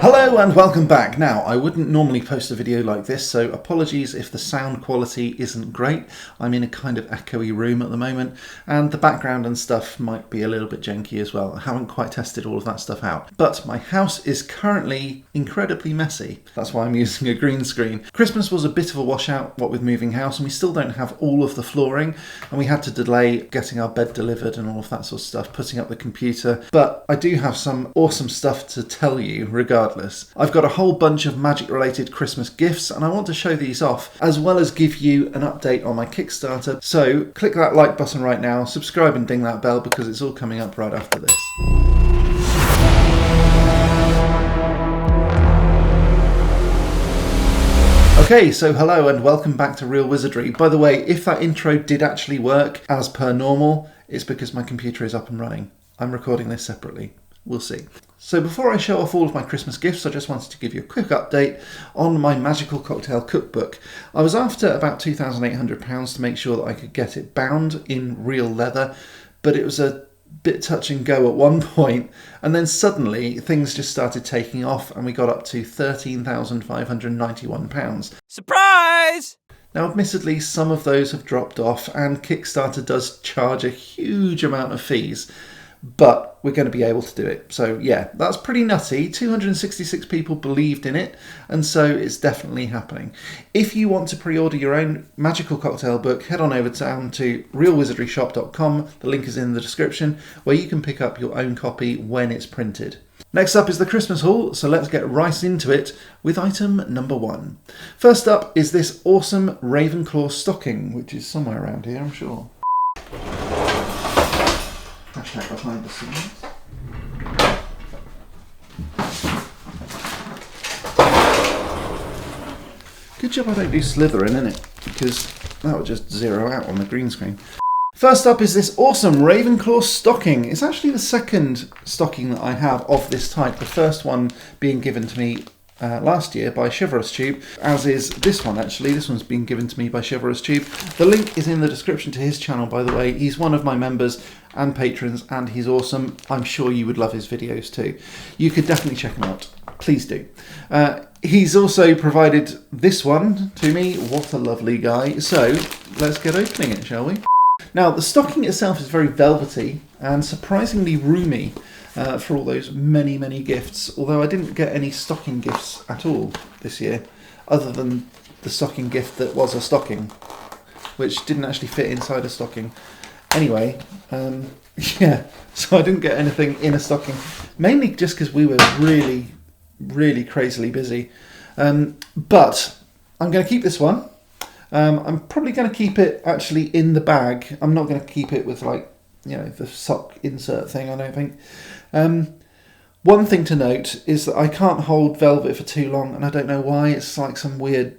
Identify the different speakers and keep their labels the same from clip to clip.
Speaker 1: Hello and welcome back. Now, I wouldn't normally post a video like this, so apologies if the sound quality isn't great. I'm in a kind of echoey room at the moment, and the background and stuff might be a little bit janky as well. I haven't quite tested all of that stuff out. But my house is currently incredibly messy. That's why I'm using a green screen. Christmas was a bit of a washout, what with moving house, and we still don't have all of the flooring, and we had to delay getting our bed delivered and all of that sort of stuff, putting up the computer. But I do have some awesome stuff to tell you regardless. I've got a whole bunch of magic related Christmas gifts and I want to show these off as well as give you an update on my Kickstarter. So click that like button right now, subscribe and ding that bell because it's all coming up right after this. Okay, so hello and welcome back to Real Wizardry. By the way, if that intro did actually work as per normal, it's because my computer is up and running. I'm recording this separately. We'll see. So before I show off all of my Christmas gifts, I just wanted to give you a quick update on my Magical Cocktail Cookbook. I was after about £2,800 to make sure that I could get it bound in real leather, but it was a bit touch and go at one point, and then suddenly things just started taking off and we got up to £13,591.
Speaker 2: Surprise!
Speaker 1: Now, admittedly, some of those have dropped off and Kickstarter does charge a huge amount of fees, but we're going to be able to do it. So yeah, that's pretty nutty. 266 people believed in it, and so it's definitely happening. If you want to pre-order your own Magical Cocktail book, head on over down to realwizardryshop.com. The link is in the description, where you can pick up your own copy when it's printed. Next up is the Christmas haul, so let's get right into it with item number 1. First up is this awesome Ravenclaw Stocking, which is somewhere around here, I'm sure. Hashtag behind the scenes. Good job I don't do Slytherin, innit? Because that would just zero out on the green screen. First up is this awesome Ravenclaw Stocking. It's actually the second stocking that I have of this type. The first one being given to me last year by Chivalrous Tube, as is this one actually. This one's been given to me by Chivalrous Tube. The link is in the description to his channel, by the way. He's one of my members and patrons and he's awesome. I'm sure you would love his videos too. You could definitely check him out. Please do. He's also provided this one to me. What a lovely guy. So let's get opening it, shall we? Now, the stocking itself is very velvety and surprisingly roomy for all those many, many gifts, although I didn't get any stocking gifts at all this year, other than the stocking gift that was a stocking, which didn't actually fit inside a stocking. Anyway, yeah, so I didn't get anything in a stocking, mainly just because we were really, really crazily busy. But I'm going to keep this one. I'm probably going to keep it actually in the bag. I'm not going to keep it with, like, you know, the sock insert thing, I don't think. One thing to note is that I can't hold velvet for too long, and I don't know why. It's like some weird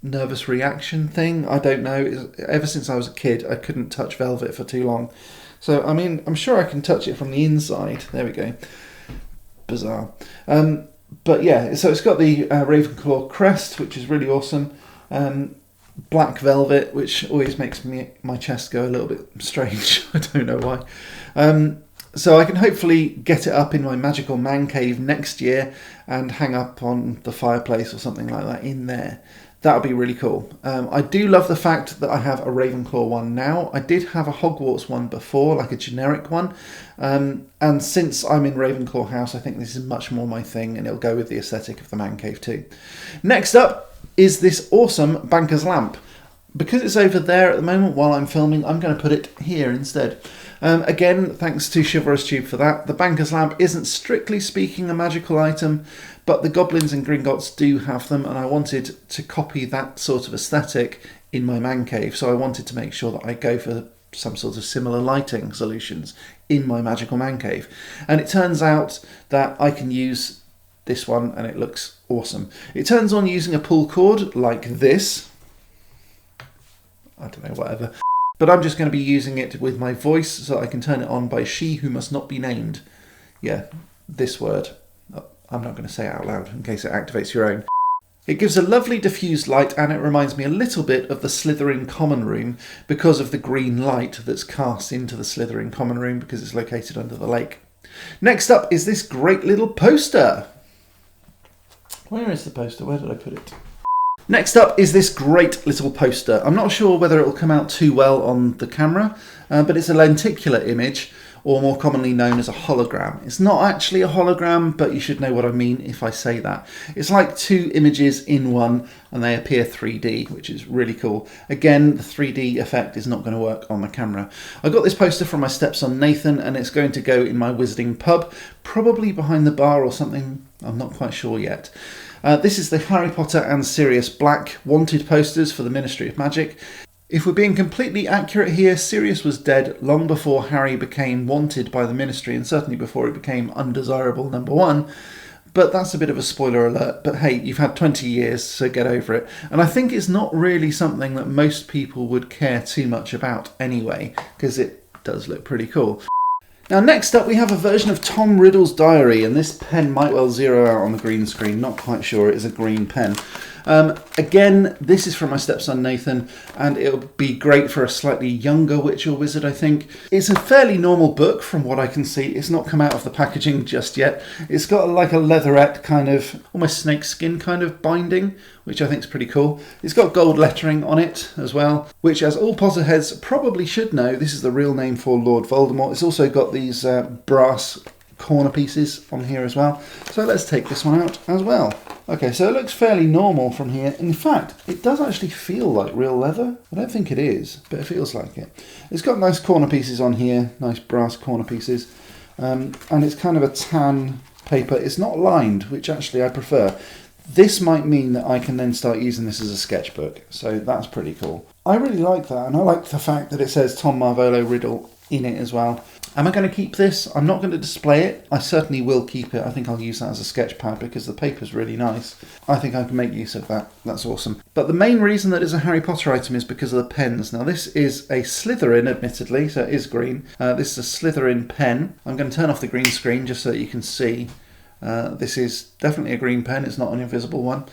Speaker 1: nervous reaction thing. I don't know. Ever since I was a kid, I couldn't touch velvet for too long. So, I mean, I'm sure I can touch it from the inside. There we go. Bizarre. But yeah, so it's got the Ravenclaw crest, which is really awesome. Black velvet, which always makes my chest go a little bit strange. I don't know why. So I can hopefully get it up in my magical man cave next year and hang up on the fireplace or something like that in there. That would be really cool. I do love the fact that I have a Ravenclaw one now. I did have a Hogwarts one before, like a generic one. And since I'm in Ravenclaw House, I think this is much more my thing and it'll go with the aesthetic of the man cave too. Next up is this awesome Banker's Lamp. Because it's over there at the moment while I'm filming, I'm going to put it here instead. Again, thanks to Chivalrous Tube for that. The Banker's Lamp isn't strictly speaking a magical item, but the Goblins and Gringotts do have them, and I wanted to copy that sort of aesthetic in my man cave, so I wanted to make sure that I go for some sort of similar lighting solutions in my magical man cave. And it turns out that I can use this one, and it looks awesome. It turns on using a pull cord like this. I don't know, whatever. But I'm just going to be using it with my voice so I can turn it on by she who must not be named. Yeah, this word. I'm not going to say it out loud in case it activates your own. It gives a lovely diffused light and it reminds me a little bit of the Slytherin common room because of the green light that's cast into the Slytherin common room because it's located under the lake. Next up is this great little poster. Where is the poster? Where did I put it? Next up is this great little poster. I'm not sure whether it will come out too well on the camera, but it's a lenticular image, or more commonly known as a hologram. It's not actually a hologram, but you should know what I mean if I say that. It's like two images in one, and they appear 3D, which is really cool. Again, the 3D effect is not going to work on the camera. I got this poster from my stepson Nathan, and it's going to go in my Wizarding pub, probably behind the bar or something. I'm not quite sure yet. This is the Harry Potter and Sirius Black wanted posters for the Ministry of Magic. If we're being completely accurate here, Sirius was dead long before Harry became wanted by the Ministry, and certainly before he became undesirable #1. But that's a bit of a spoiler alert. But hey, you've had 20 years, so get over it. And I think it's not really something that most people would care too much about anyway, because it does look pretty cool. Now next up we have a version of Tom Riddle's diary, and this pen might well zero out on the green screen, not quite sure, it is a green pen. Again, this is from my stepson Nathan, and it'll be great for a slightly younger witch or wizard, I think. It's a fairly normal book from what I can see. It's not come out of the packaging just yet. It's got like a leatherette kind of, almost snakeskin kind of binding, which I think is pretty cool. It's got gold lettering on it as well, which, as all Potterheads probably should know, this is the real name for Lord Voldemort. It's also got these brass corner pieces on here as well. So let's take this one out as well. Okay, so it looks fairly normal from here. In fact, it does actually feel like real leather. I don't think it is, but it feels like it. It's got nice corner pieces on here, nice brass corner pieces. And it's kind of a tan paper. It's not lined, which actually I prefer. This might mean that I can then start using this as a sketchbook. So that's pretty cool. I really like that, and I like the fact that it says Tom Marvolo Riddle in it as well. Am I going to keep this? I'm not going to display it. I certainly will keep it. I think I'll use that as a sketch pad because the paper's really nice. I think I can make use of that. That's awesome. But the main reason that it's a Harry Potter item is because of the pens. Now this is a Slytherin, admittedly, so it is green. This is a Slytherin pen. I'm going to turn off the green screen just so that you can see. This is definitely a green pen. It's not an invisible one.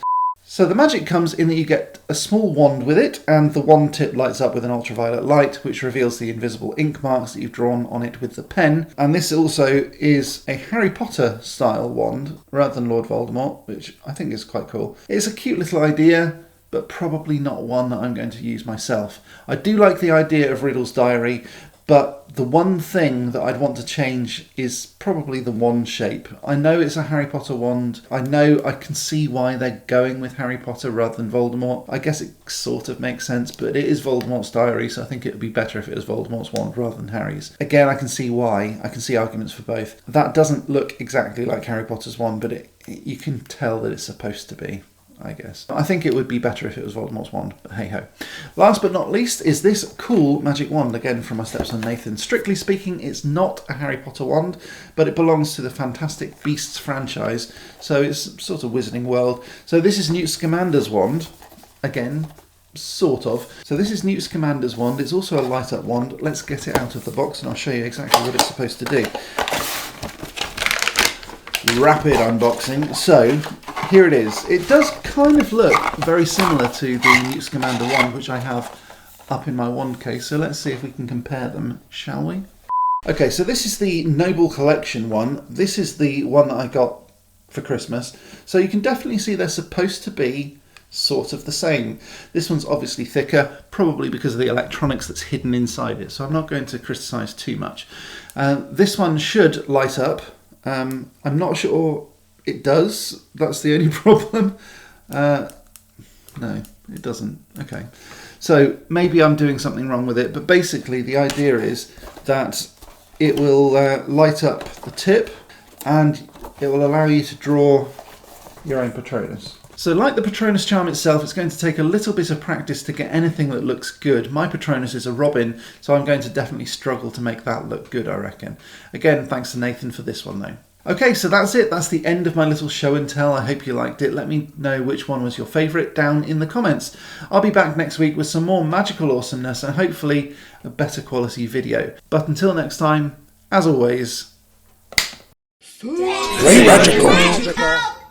Speaker 1: So the magic comes in that you get a small wand with it, and the wand tip lights up with an ultraviolet light, which reveals the invisible ink marks that you've drawn on it with the pen. And this also is a Harry Potter style wand, rather than Lord Voldemort, which I think is quite cool. It's a cute little idea, but probably not one that I'm going to use myself. I do like the idea of Riddle's diary, but the one thing that I'd want to change is probably the wand shape. I know it's a Harry Potter wand. I know I can see why they're going with Harry Potter rather than Voldemort. I guess it sort of makes sense, but it is Voldemort's diary, so I think it would be better if it was Voldemort's wand rather than Harry's. Again, I can see why. I can see arguments for both. That doesn't look exactly like Harry Potter's wand, but you can tell that it's supposed to be, I guess. I think it would be better if it was Voldemort's wand, but hey ho. Last but not least is this cool magic wand, again from my stepson Nathan. Strictly speaking, it's not a Harry Potter wand, but it belongs to the Fantastic Beasts franchise, so it's sort of Wizarding World. So this is Newt Scamander's wand, again, sort of. So this is Newt Scamander's wand. It's also a light up wand. Let's get it out of the box and I'll show you exactly what it's supposed to do. Rapid unboxing. So here it is. It does kind of look very similar to the Newt Scamander wand, which I have up in my wand case. So let's see if we can compare them, shall we? Okay, so this is the Noble Collection one. This is the one that I got for Christmas. So you can definitely see they're supposed to be sort of the same. This one's obviously thicker, probably because of the electronics that's hidden inside it. So I'm not going to criticise too much. This one should light up. I'm not sure it does. That's the only problem. No, it doesn't. Okay. So maybe I'm doing something wrong with it, but basically the idea is that it will light up the tip and it will allow you to draw your own Patronus. So like the Patronus charm itself, it's going to take a little bit of practice to get anything that looks good. My Patronus is a robin, so I'm going to definitely struggle to make that look good, I reckon. Again, thanks to Nathan for this one though. Okay, so that's it. That's the end of my little show and tell. I hope you liked it. Let me know which one was your favourite down in the comments. I'll be back next week with some more magical awesomeness and hopefully a better quality video. But until next time, as always, stay magical.